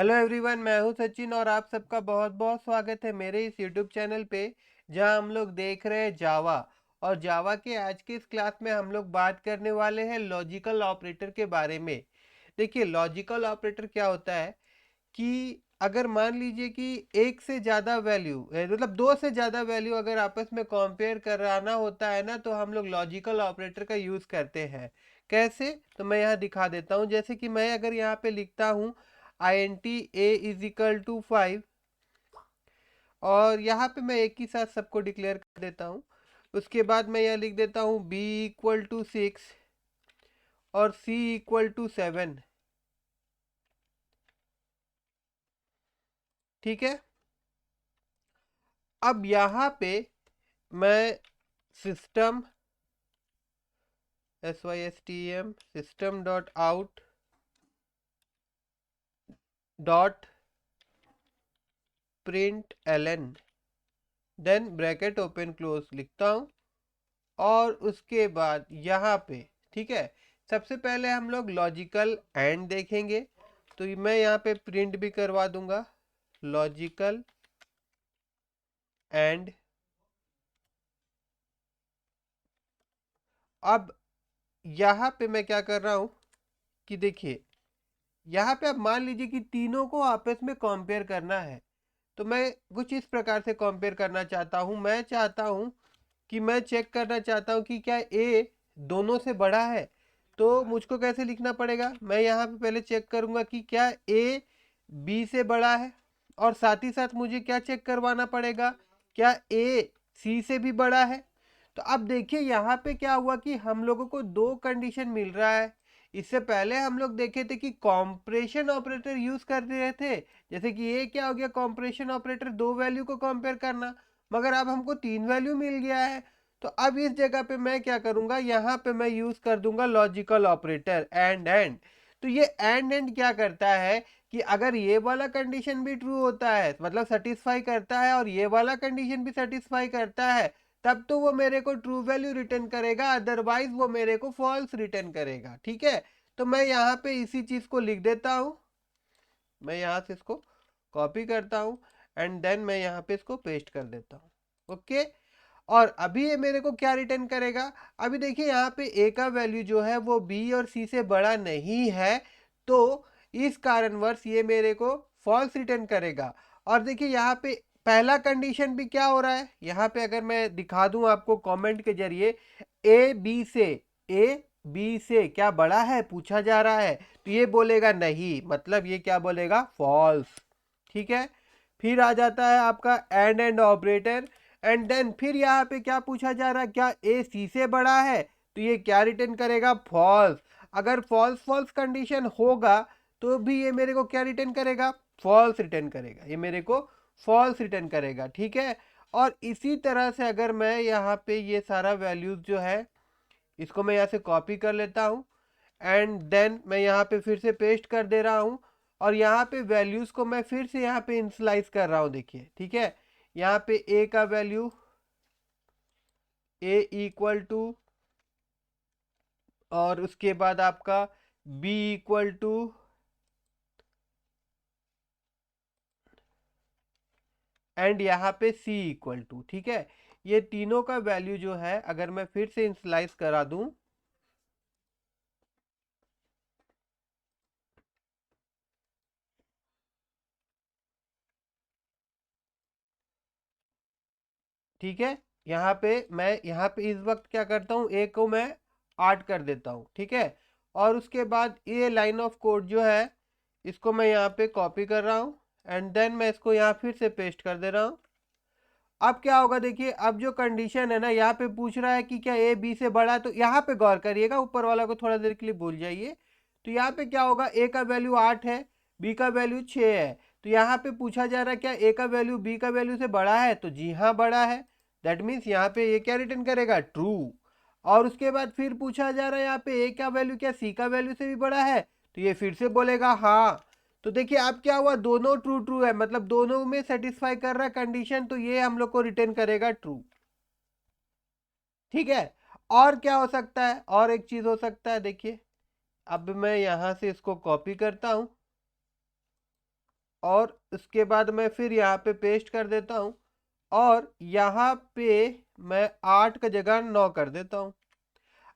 Hello everyone, मैं हूं सचिन और आप सबका बहुत बहुत स्वागत है मेरे इस यूट्यूब चैनल पे जहां हम लोग देख रहे हैं जावा। और जावा के आज के इस क्लास में हम लोग बात करने वाले हैं लॉजिकल ऑपरेटर के बारे में। देखिए, लॉजिकल ऑपरेटर क्या होता है कि अगर मान लीजिए कि एक से ज़्यादा वैल्यू मतलब दो से ज़्यादा वैल्यू अगर आपस में कंपेयर कराना होता है ना, तो हम लोग लॉजिकल ऑपरेटर का यूज़ करते हैं। कैसे, तो मैं यहाँ दिखा देता हूँ। जैसे कि मैं अगर यहाँ पे लिखता हूँ INT A = 5 और यहाँ पे मैं एक ही साथ सबको डिक्लेयर कर देता हूँ। उसके बाद मैं यह लिख देता हूँ B = 6 और C = 7। ठीक है। अब यहाँ पे मैं system system.out.println then bracket open close लिखता हूँ। और उसके बाद यहाँ पे ठीक है, सबसे पहले हम लोग लॉजिकल एंड देखेंगे। तो मैं यहाँ पे प्रिंट भी करवा दूंगा लॉजिकल एंड। अब यहाँ पे मैं क्या कर रहा हूँ कि देखिए, यहाँ पे अब मान लीजिए कि तीनों को आपस में कंपेयर करना है। तो मैं कुछ इस प्रकार से कंपेयर करना चाहता हूँ। मैं चाहता हूँ कि मैं चेक करना चाहता हूँ कि क्या ए दोनों से बड़ा है। तो मुझको कैसे लिखना पड़ेगा, मैं यहाँ पे पहले चेक करूँगा कि क्या ए बी से बड़ा है। और साथ ही साथ मुझे क्या चेक करवाना पड़ेगा, क्या ए सी से भी बड़ा है। तो अब देखिए यहाँ पे क्या हुआ कि हम लोगों को दो कंडीशन मिल रहा है। इससे पहले हम लोग देखे थे कि कॉम्प्रेशन ऑपरेटर यूज कर रहे थे। जैसे कि ये क्या हो गया, कॉम्प्रेशन ऑपरेटर दो वैल्यू को कंपेयर करना। मगर अब हमको तीन वैल्यू मिल गया है। तो अब इस जगह पे मैं क्या करूंगा, यहाँ पे मैं यूज कर दूंगा लॉजिकल ऑपरेटर एंड। तो ये एंड क्या करता है कि अगर ये वाला कंडीशन भी ट्रू होता है, मतलब सेटिस्फाई करता है, और ये वाला कंडीशन भी सेटिस्फाई करता है, तब तो वो मेरे को ट्रू वैल्यू रिटर्न करेगा, अदरवाइज वो मेरे को फॉल्स रिटर्न करेगा। ठीक है। तो मैं यहाँ पे इसी चीज को लिख देता हूँ। मैं यहाँ से इसको कॉपी करता हूँ एंड देन मैं यहाँ पे इसको पेस्ट कर देता हूँ। ओके। और अभी ये मेरे को क्या रिटर्न करेगा, अभी देखिए यहाँ पे ए का वैल्यू जो है वो बी और सी से बड़ा नहीं है। तो इस कारणवश ये मेरे को फॉल्स रिटर्न करेगा। और देखिए यहाँ पे पहला कंडीशन भी क्या हो रहा है, यहाँ पे अगर मैं दिखा दूं आपको कमेंट के जरिए, ए बी से क्या बड़ा है पूछा जा रहा है, तो ये बोलेगा नहीं, मतलब ये क्या बोलेगा, फॉल्स। ठीक है। फिर आ जाता है आपका एंड ऑपरेटर। एंड देन फिर यहाँ पे क्या पूछा जा रहा है, क्या ए सी से बड़ा है, तो ये क्या रिटर्न करेगा, फॉल्स। अगर फॉल्स फॉल्स कंडीशन होगा तो भी ये मेरे को क्या रिटर्न करेगा, फॉल्स रिटर्न करेगा। ये मेरे को फॉल्स रिटर्न करेगा। ठीक है। और इसी तरह से अगर मैं यहाँ पे ये सारा वैल्यूज जो है इसको मैं यहाँ से कॉपी कर लेता हूँ एंड देन मैं यहाँ पे फिर से पेस्ट कर दे रहा हूँ। और यहाँ पे वैल्यूज को मैं फिर से यहाँ पे इनिशियलाइज कर रहा हूँ। देखिए, ठीक है, यहाँ पे ए का वैल्यू A = और उसके बाद आपका B = एंड यहाँ पे C = ठीक है। ये तीनों का वैल्यू जो है अगर मैं फिर से इनिशियलाइज करा दूं, ठीक है, यहाँ पे इस वक्त क्या करता हूँ, ए को मैं 8 कर देता हूँ। ठीक है। और उसके बाद ये लाइन ऑफ कोड जो है इसको मैं यहाँ पे कॉपी कर रहा हूँ एंड देन मैं इसको यहाँ फिर से पेस्ट कर दे रहा हूँ। अब क्या होगा, देखिए, अब जो कंडीशन है ना, यहाँ पे पूछ रहा है कि क्या ए बी से बड़ा है। तो यहाँ पे गौर करिएगा, ऊपर वाला को थोड़ा देर के लिए भूल जाइए। तो यहाँ पे क्या होगा, ए का वैल्यू 8 है, बी का वैल्यू 6 है। तो यहाँ पे पूछा जा रहा है क्या ए का वैल्यू बी का वैल्यू से बड़ा है, तो जी हाँ बड़ा है। दैट मीन्स यहाँ पे ये क्या रिटर्न करेगा, ट्रू। और उसके बाद फिर पूछा जा रहा है यहाँ पे ए का वैल्यू क्या सी का वैल्यू से भी बड़ा है, तो ये फिर से बोलेगा हाँ। तो देखिए अब क्या हुआ, दोनों ट्रू ट्रू है, मतलब दोनों में सेटिस्फाई कर रहा है कंडीशन, तो ये हम लोग को रिटर्न करेगा ट्रू। ठीक है। और क्या हो सकता है, और एक चीज हो सकता है, देखिए, अब मैं यहां से इसको कॉपी करता हूं और उसके बाद मैं फिर यहाँ पे पेस्ट कर देता हूँ और यहाँ पे मैं 8 का जगह 9 कर देता हूँ।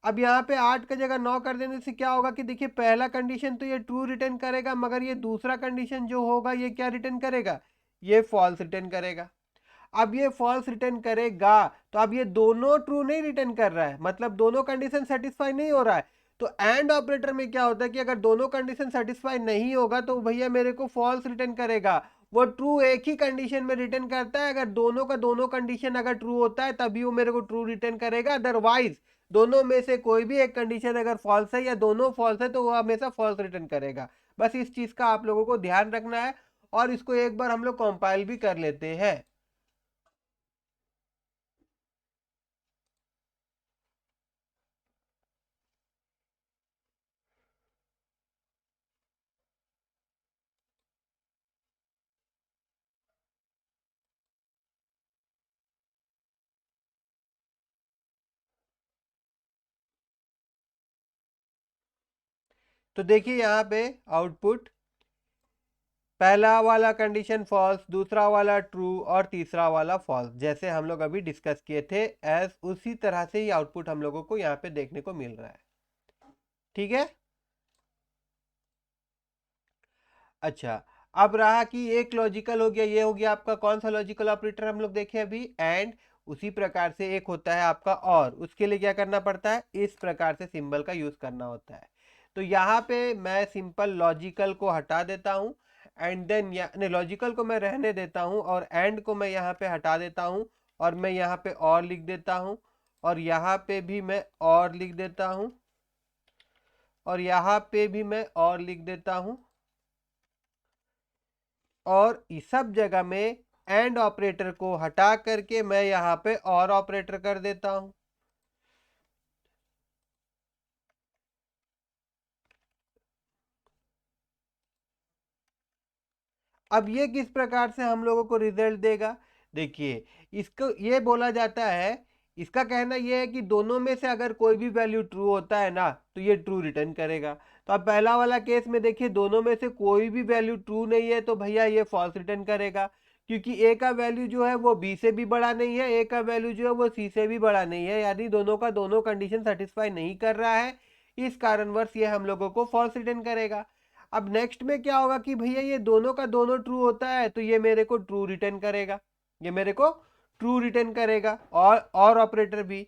अब यहाँ पे 8 का जगह 9 कर देने से क्या होगा कि देखिए पहला कंडीशन तो ये ट्रू रिटर्न करेगा, मगर ये दूसरा कंडीशन जो होगा ये क्या रिटर्न करेगा, ये फॉल्स रिटर्न करेगा। अब ये फॉल्स रिटर्न करेगा तो अब ये दोनों ट्रू नहीं रिटर्न कर रहा है, मतलब दोनों कंडीशन सेटिस्फाई नहीं हो रहा है। तो एंड ऑपरेटर में क्या होता है कि अगर दोनों कंडीशन सेटिस्फाई नहीं होगा तो भैया मेरे को फॉल्स रिटर्न करेगा। वो ट्रू एक ही कंडीशन में रिटर्न करता है, अगर दोनों का दोनों कंडीशन अगर ट्रू होता है तभी वो मेरे को ट्रू रिटर्न करेगा, अदरवाइज दोनों में से कोई भी एक कंडीशन अगर फॉल्स है या दोनों फॉल्स है तो वो हमेशा फॉल्स रिटर्न करेगा। बस इस चीज का आप लोगों को ध्यान रखना है और इसको एक बार हम लोग कंपाइल भी कर लेते हैं। तो देखिए यहाँ पे आउटपुट पहला वाला कंडीशन फॉल्स, दूसरा वाला ट्रू और तीसरा वाला फॉल्स, जैसे हम लोग अभी डिस्कस किए थे एज उसी तरह से ही आउटपुट हम लोगों को यहाँ पे देखने को मिल रहा है। ठीक है। अच्छा, अब रहा कि एक लॉजिकल हो गया, ये हो गया आपका कौन सा लॉजिकल ऑपरेटर हम लोग देखे अभी, एंड। उसी प्रकार से एक होता है आपका और, उसके लिए क्या करना पड़ता है, इस प्रकार से सिंबल का यूज करना होता है। तो यहाँ पे मैं सिंपल लॉजिकल को हटा देता हूँ एंड देन नहीं, लॉजिकल को मैं रहने देता हूँ और एंड को मैं यहाँ पे हटा देता हूँ और मैं यहाँ पे और लिख देता हूँ और यहाँ पे भी मैं और लिख देता हूँ और यहाँ पे भी मैं और लिख देता हूँ और इस सब जगह में एंड ऑपरेटर को हटा करके मैं यहाँ पे और ऑपरेटर कर देता हूं। अब ये किस प्रकार से हम लोगों को रिजल्ट देगा, देखिए इसको ये बोला जाता है, इसका कहना यह है कि दोनों में से अगर कोई भी वैल्यू ट्रू होता है ना तो ये ट्रू रिटर्न करेगा। तो अब पहला वाला केस में देखिए दोनों में से कोई भी वैल्यू ट्रू नहीं है तो भैया ये फॉल्स रिटर्न करेगा, क्योंकि ए का वैल्यू जो है वो बी से भी बड़ा नहीं है, ए का वैल्यू जो है वो सी से भी बड़ा नहीं है, यानी दोनों का दोनों कंडीशन सेटिस्फाई नहीं कर रहा है, इस कारणवश ये हम लोगों को फॉल्स रिटर्न करेगा। अब नेक्स्ट में क्या होगा कि भैया ये दोनों का दोनों ट्रू होता है तो ये मेरे को ट्रू रिटर्न करेगा, ये मेरे को ट्रू रिटर्न करेगा और ऑपरेटर भी।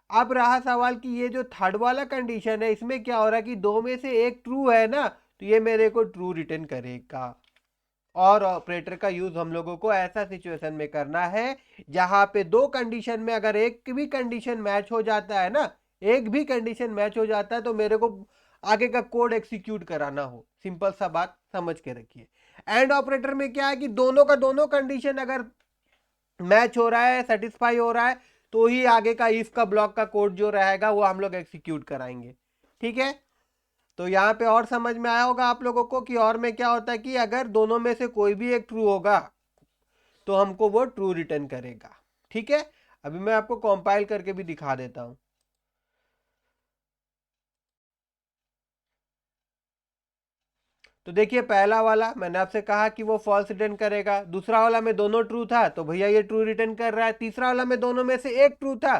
अब रहा सवाल कि ये जो थर्ड वाला कंडीशन है इसमें क्या हो रहा है कि दो में से एक ट्रू है ना तो ये मेरे को ट्रू रिटर्न करेगा। और ऑपरेटर का यूज हम लोगों को ऐसा सिचुएशन में करना है जहां पे दो कंडीशन में अगर एक भी कंडीशन मैच हो जाता है ना, एक भी कंडीशन मैच हो जाता है तो मेरे को आगे का कोड एग्जीक्यूट कराना हो, सिंपल सा बात समझ के रखिए। एंड ऑपरेटर में क्या है कि दोनों का दोनों कंडीशन अगर मैच हो रहा है, सेटिस्फाई हो रहा है, तो ही आगे का इफ का ब्लॉक का कोड जो रहेगा वो हम लोग एग्जीक्यूट कराएंगे। ठीक है। तो यहाँ पे और समझ में आया होगा आप लोगों को कि और में क्या होता है कि अगर दोनों में से कोई भी एक ट्रू होगा तो हमको वो ट्रू रिटर्न करेगा। ठीक है। अभी मैं आपको कंपाइल करके भी दिखा देता हूं। तो देखिए पहला वाला मैंने आपसे कहा कि वो फॉल्स रिटर्न करेगा, दूसरा वाला में दोनों ट्रू था तो भैया ये ट्रू रिटर्न कर रहा है, तीसरा वाला में दोनों में से एक ट्रू था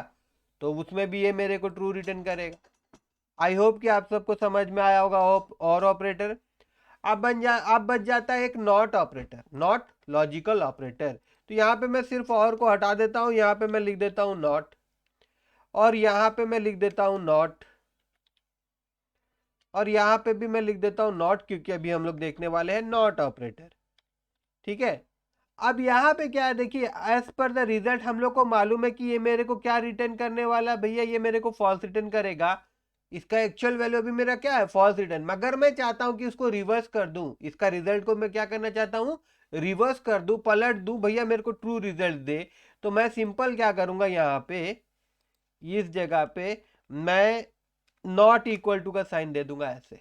तो उसमें भी ये मेरे को ट्रू रिटर्न करेगा। आई होप कि आप सबको समझ में आया होगा और ऑपरेटर। अब बच जाता है एक not operator, not logical operator. तो यहाँ पे मैं सिर्फ और को हटा देता हूँ, यहाँ पे मैं लिख देता हूँ नॉट और यहाँ पे मैं लिख देता हूँ नॉट और यहाँ पे भी मैं लिख देता हूँ नॉट, क्योंकि अभी हम लोग देखने वाले हैं नॉट ऑपरेटर। ठीक है। अब यहाँ पे क्या है देखिए, एज पर द रिजल्ट हम लोग को मालूम है कि ये मेरे को क्या रिटर्न करने वाला है, भैया ये मेरे को फॉल्स रिटर्न करेगा। इसका एक्चुअल वैल्यू अभी मेरा क्या है, फॉल्स रिटर्न, मगर मैं चाहता हूं कि उसको रिवर्स कर दूं, इसका रिजल्ट को मैं क्या करना चाहता हूं, रिवर्स कर दूं, पलट दूं, भैया मेरे को ट्रू रिजल्ट दे। तो मैं सिंपल क्या करूंगा, यहाँ पे इस जगह पे मैं नॉट इक्वल टू का साइन दे दूंगा ऐसे,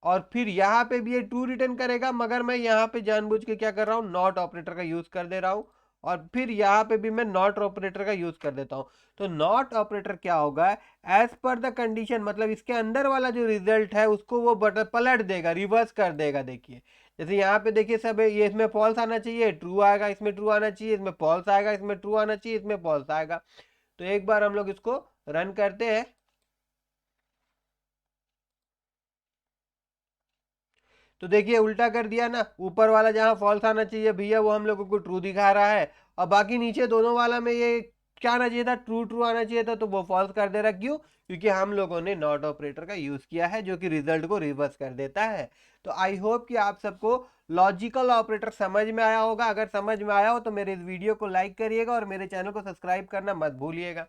और फिर यहाँ पे भी ये ट्रू रिटर्न करेगा, मगर मैं यहाँ पे जानबूझ के क्या कर रहा हूँ, नॉट ऑपरेटर का यूज कर दे रहा हूँ और फिर यहाँ पे भी मैं नॉट ऑपरेटर का यूज कर देता हूँ। तो नॉट ऑपरेटर क्या होगा, एज पर द कंडीशन, मतलब इसके अंदर वाला जो रिजल्ट है उसको वो बटन पलट देगा, रिवर्स कर देगा। देखिए जैसे यहाँ पे देखिए सब ये इसमें फॉल्स आना चाहिए, ट्रू आएगा, इसमें ट्रू आना चाहिए, इसमें फॉल्स आएगा, इसमें ट्रू आना चाहिए, इसमें फॉल्स आएगा। तो एक बार हम लोग इसको रन करते हैं। तो देखिए उल्टा कर दिया ना, ऊपर वाला जहाँ फॉल्स आना चाहिए भैया वो हम लोगों को ट्रू दिखा रहा है, और बाकी नीचे दोनों वाला में ये क्या आना चाहिए था, ट्रू ट्रू आना चाहिए था, तो वो फॉल्स कर दे रहा। क्यों? क्योंकि हम लोगों ने नॉट ऑपरेटर का यूज किया है, जो कि रिजल्ट को रिवर्स कर देता है। तो आई होप कि आप सबको लॉजिकल ऑपरेटर समझ में आया होगा। अगर समझ में आया हो तो मेरे इस वीडियो को लाइक करिएगा और मेरे चैनल को सब्सक्राइब करना मत भूलिएगा।